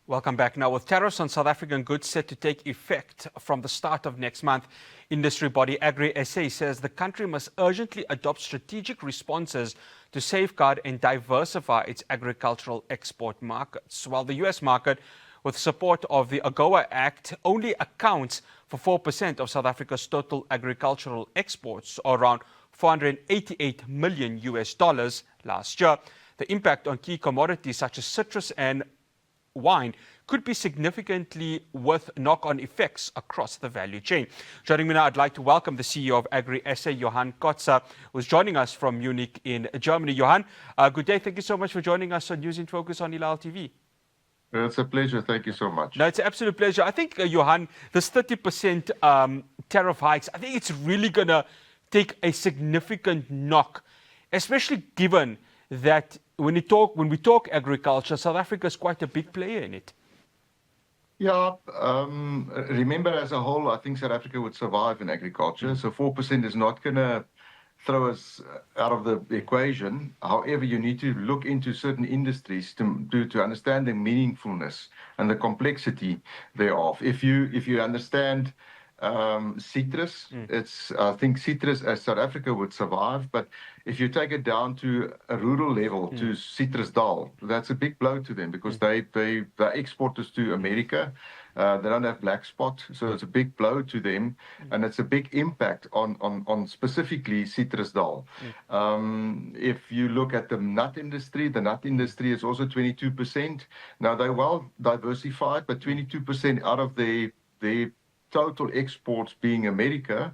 Welcome back. Now, with tariffs on South African goods set to take effect from the start of next month, industry body AgriSA says the country must urgently adopt strategic responses to safeguard and diversify its agricultural export markets. While the U.S. market, with support of the AGOA Act, only accounts for 4% of South Africa's total agricultural exports, or around $488 million last year, the impact on key commodities such as citrus and wine could be significantly with knock-on effects across the value chain. Joining me now, I'd like to welcome the CEO of AgriSA, Johann Kotze, who's joining us from Munich in Germany. Johann, good day. Thank you so much for joining us on News in Focus on Hilaal TV. It's a pleasure. Thank you so much. No, it's an absolute pleasure. I think, Johann, this 30% tariff hikes, I think it's really going to take a significant knock, especially given that when we talk agriculture, South Africa is quite a big player in it. Yeah, remember as a whole, I think South Africa would survive in agriculture. So 4% is not going to throw us out of the equation. However, you need to look into certain industries to understand the meaningfulness and the complexity thereof. If you understand citrus, I think citrus as South Africa would survive, but if you take it down to a rural level, to citrus dal, that's a big blow to them because they exporters to America. They don't have black spot, so it's a big blow to them, and it's a big impact on specifically citrus dal. If you look at the nut industry is also 22%. Now they're well diversified, but 22% out of their total exports being America,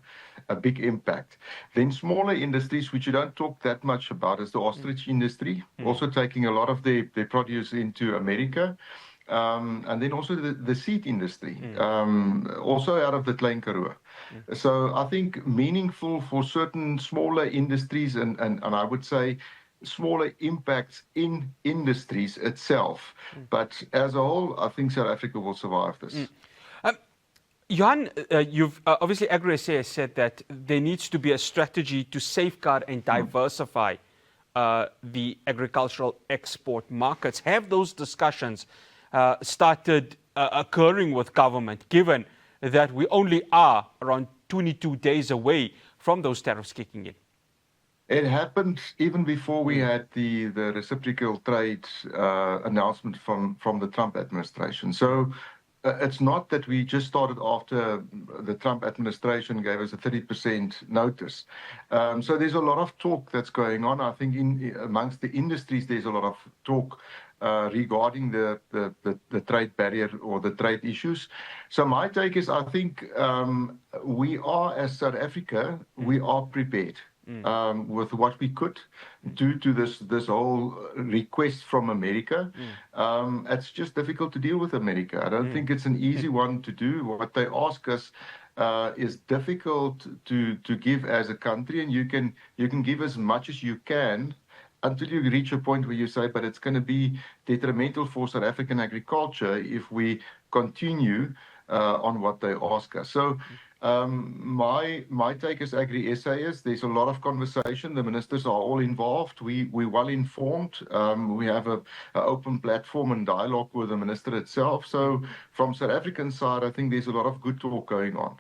a big impact. Then smaller industries, which you don't talk that much about, is the ostrich industry, also taking a lot of their produce into America. And then also the seed industry, also out of the Klein Karoo. So I think meaningful for certain smaller industries and I would say smaller impacts in industries itself. But as a whole, I think South Africa will survive this. Johann, you've obviously AgriSA has said that there needs to be a strategy to safeguard and diversify the agricultural export markets. Have those discussions started occurring with government, given that we only are around 22 days away from those tariffs kicking in? It happened even before we had the reciprocal trade announcement from the Trump administration. So it's not that we just started after the Trump administration gave us a 30% notice. So there's a lot of talk that's going on. I think amongst the industries, there's a lot of talk regarding the trade barrier or the trade issues. So my take is I think we are, as South Africa, we are prepared. With what we could due to this whole request from America. It's just difficult to deal with America. I don't think it's an easy one to do. What they ask us is difficult to give as a country, and you can give as much as you can until you reach a point where you say, but it's going to be detrimental for South African agriculture if we continue on what they ask us. So my take as AgriSA is there's a lot of conversation. The ministers are all involved. We're well informed. We have an open platform and dialogue with the minister itself. So from South African side, I think there's a lot of good talk going on.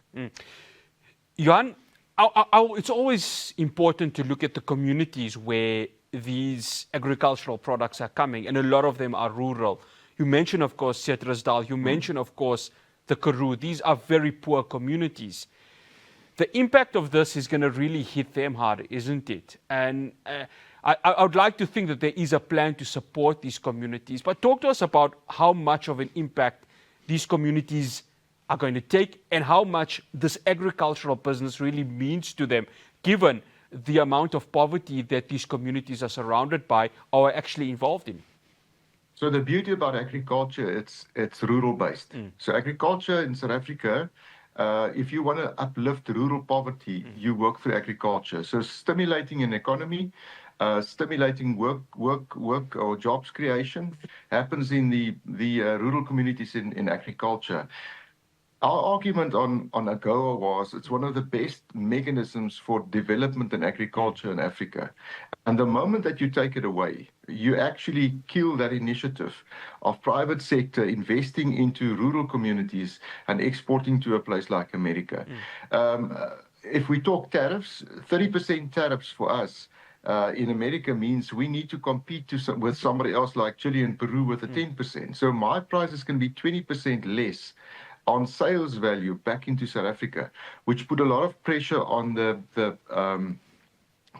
Johann, it's always important to look at the communities where these agricultural products are coming, and a lot of them are rural. You mentioned, of course, citrus dal. You mentioned, of course, the Karoo. These are very poor communities. The impact of this is going to really hit them hard, isn't it? And I would like to think that there is a plan to support these communities. But talk to us about how much of an impact these communities are going to take and how much this agricultural business really means to them, given the amount of poverty that these communities are surrounded by or are actually involved in. So the beauty about agriculture, it's rural-based. So agriculture in South Africa, if you want to uplift rural poverty, you work through agriculture. So stimulating an economy, stimulating work or jobs creation happens in the rural communities in agriculture. Our argument on AGOA was it's one of the best mechanisms for development in agriculture in Africa. And the moment that you take it away, you actually kill that initiative of private sector investing into rural communities and exporting to a place like America. If we talk tariffs, 30% tariffs for us in America means we need to compete with somebody else like Chile and Peru with a 10%. So my prices can be 20% less on sales value back into South Africa, which put a lot of pressure on the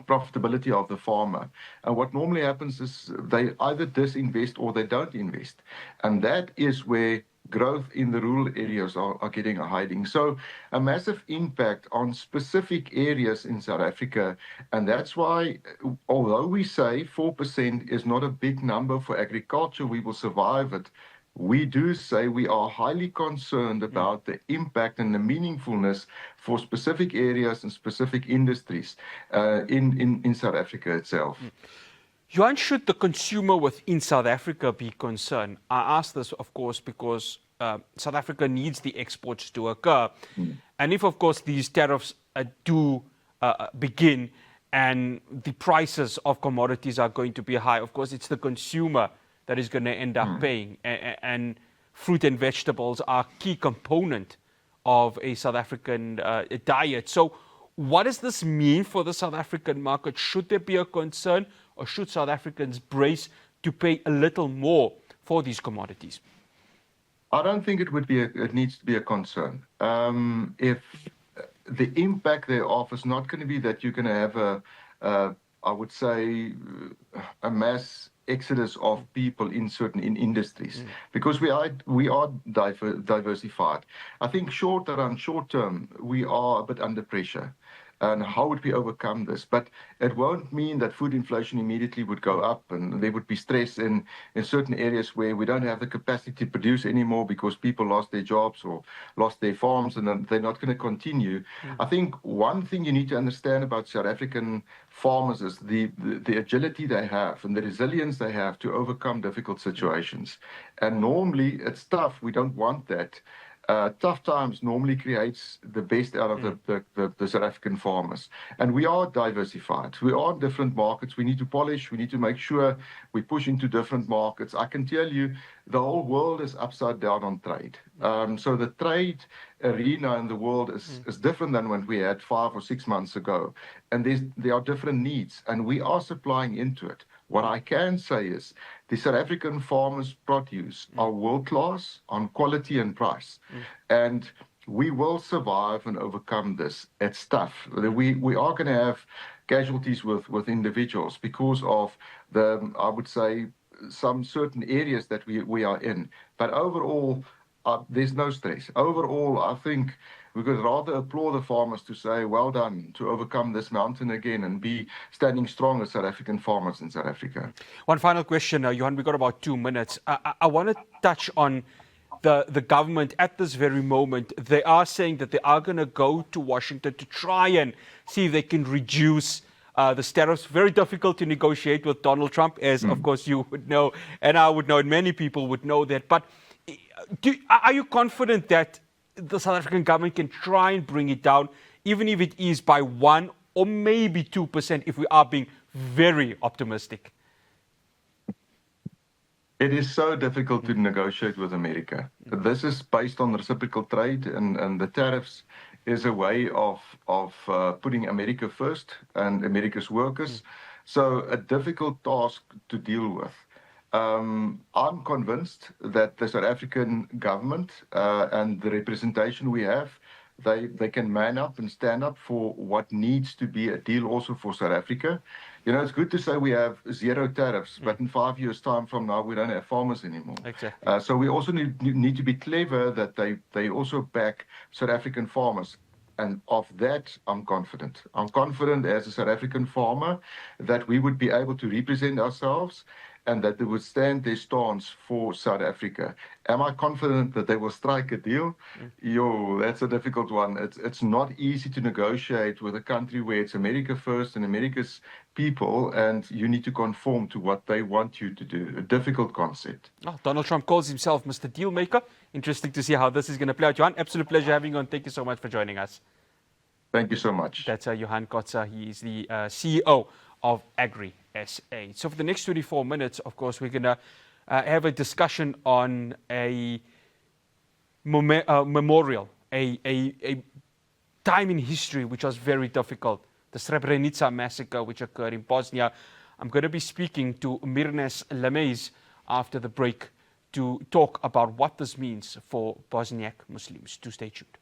profitability of the farmer. And what normally happens is they either disinvest or they don't invest. And that is where growth in the rural areas are getting a hiding. So a massive impact on specific areas in South Africa. And that's why, although we say 4% is not a big number for agriculture, we will survive it. We do say we are highly concerned about the impact and the meaningfulness for specific areas and specific industries in South Africa itself. Johann, should the consumer within South Africa be concerned? I ask this, of course, because South Africa needs the exports to occur. And if, of course, these tariffs do begin and the prices of commodities are going to be high, of course, it's the consumer that is going to end up paying. And fruit and vegetables are a key component of a South African diet. So what does this mean for the South African market? Should there be a concern, or should South Africans brace to pay a little more for these commodities? I don't think it needs to be a concern. If the impact thereof is not going to be that you're going to have I would say, a mass exodus of people in certain industries, because we are diversified. I think short term, we are a bit under pressure. And how would we overcome this? But it won't mean that food inflation immediately would go up, and there would be stress in certain areas where we don't have the capacity to produce anymore because people lost their jobs or lost their farms, and they're not going to continue. I think one thing you need to understand about South African farmers is the agility they have and the resilience they have to overcome difficult situations. And normally it's tough. We don't want that. Tough times normally creates the best out of the South African farmers. And we are diversified. We are in different markets. We need to polish. We need to make sure we push into different markets. I can tell you the whole world is upside down on trade. So the trade arena in the world is different than what we had 5 or 6 months ago. And there are different needs, and we are supplying into it. What I can say is the South African farmers' produce are world-class on quality and price. And we will survive and overcome this. It's tough. We are going to have casualties with individuals because of I would say, some certain areas that we are in. But overall, there's no stress. Overall, I think we could rather applaud the farmers to say, well done, to overcome this mountain again and be standing strong as South African farmers in South Africa. One final question, Johann, we've got about 2 minutes. I want to touch on the government at this very moment. They are saying that they are going to go to Washington to try and see if they can reduce the tariffs. Very difficult to negotiate with Donald Trump, as of course you would know, and I would know, and many people would know that. But are you confident that the South African government can try and bring it down, even if it is by 1 or maybe 2%, if we are being very optimistic? It is so difficult to negotiate with America. This is based on reciprocal trade, and the tariffs is a way of putting America first and America's workers. So a difficult task to deal with. I'm convinced that the South African government and the representation we have, they can man up and stand up for what needs to be a deal also for South Africa. You know, it's good to say we have 0 tariffs, but in 5 years' time from now, we don't have farmers anymore. Exactly. So we also need to be clever that they also back South African farmers. And of that, I'm confident. I'm confident as a South African farmer that we would be able to represent ourselves and that they would stand their stance for South Africa. Am I confident that they will strike a deal? Yo, that's a difficult one. It's not easy to negotiate with a country where it's America first and America's people, and you need to conform to what they want you to do. A difficult concept. Oh, Donald Trump calls himself Mr. Dealmaker. Interesting to see how this is going to play out. Johann, absolute pleasure having you on. Thank you so much for joining us. Thank you so much. That's Johann Kotze. He is the CEO of AgriSA. So for the next 24 minutes, of course, we're going to have a discussion on a memorial, a time in history which was very difficult, the Srebrenica massacre which occurred in Bosnia. I'm going to be speaking to Mirnes Lemez after the break to talk about what this means for Bosniak Muslims. Do stay tuned.